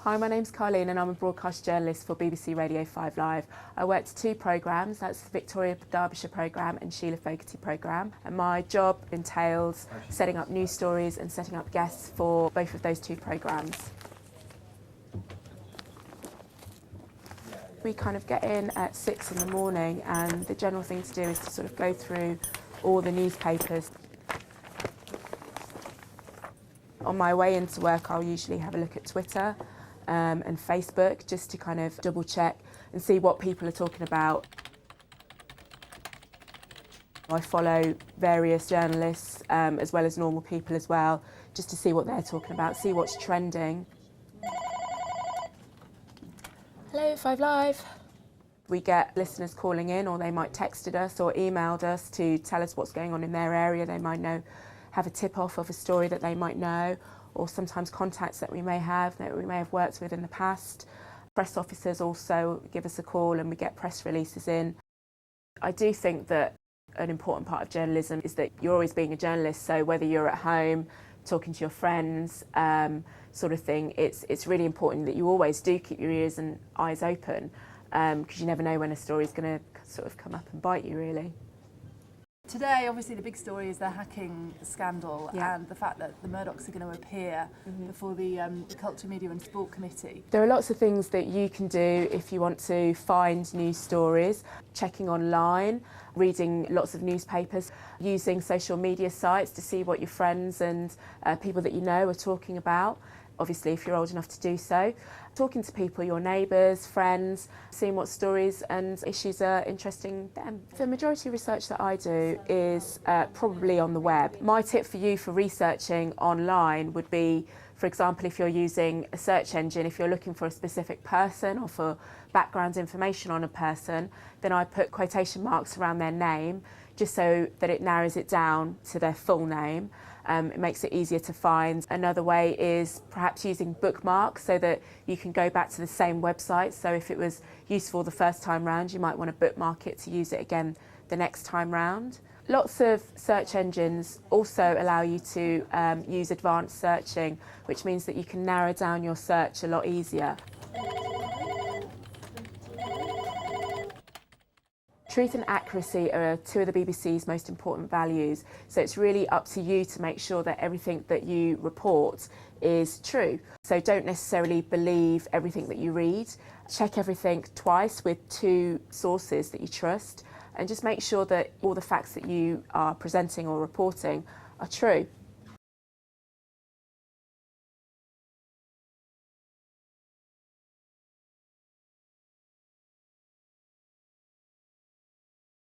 Hi, my name's Carleen and I'm a broadcast journalist for BBC Radio 5 Live. I worked 2 programmes, that's the Victoria Derbyshire programme and Sheila Fogarty programme. And my job entails setting up news stories and setting up guests for both of those 2 programmes. We kind of get in at 6 in the morning and the general thing to do is to sort of go through all the newspapers. On my way into work, I'll usually have a look at Twitter and Facebook just to kind of double check and see what people are talking about. I follow various journalists as well as normal people as well, just to see what they're talking about, see what's trending. Hello, 5 Live. We get listeners calling in, or they might texted us or emailed us to tell us what's going on in their area. They might have a tip-off of a story that they might know, or sometimes contacts that we may have worked with in the past. Press officers also give us a call and we get press releases in. I do think that an important part of journalism is that you're always being a journalist, so whether you're at home, talking to your friends, sort of thing, it's really important that you always do keep your ears and eyes open, because you never know when a story is going to sort of come up and bite you, really. Today, obviously, the big story is the hacking scandal and the fact that the Murdochs are going to appear before the Culture, Media and Sport Committee. There are lots of things that you can do if you want to find news stories, checking online, reading lots of newspapers, using social media sites to see what your friends and people that you know are talking about. Obviously, if you're old enough to do so, talking to people, your neighbours, friends, seeing what stories and issues are interesting them. The majority of research that I do is probably on the web. My tip for you for researching online would be, for example, if you're using a search engine, if you're looking for a specific person or for background information on a person, then I put quotation marks around their name just so that it narrows it down to their full name. It makes it easier to find. Another way is perhaps using bookmarks so that you can go back to the same website. So if it was useful the first time round, you might want to bookmark it to use it again the next time round. Lots of search engines also allow you to use advanced searching, which means that you can narrow down your search a lot easier. Truth and accuracy are 2 of the BBC's most important values, so it's really up to you to make sure that everything that you report is true. So don't necessarily believe everything that you read. Check everything twice with 2 sources that you trust, and just make sure that all the facts that you are presenting or reporting are true.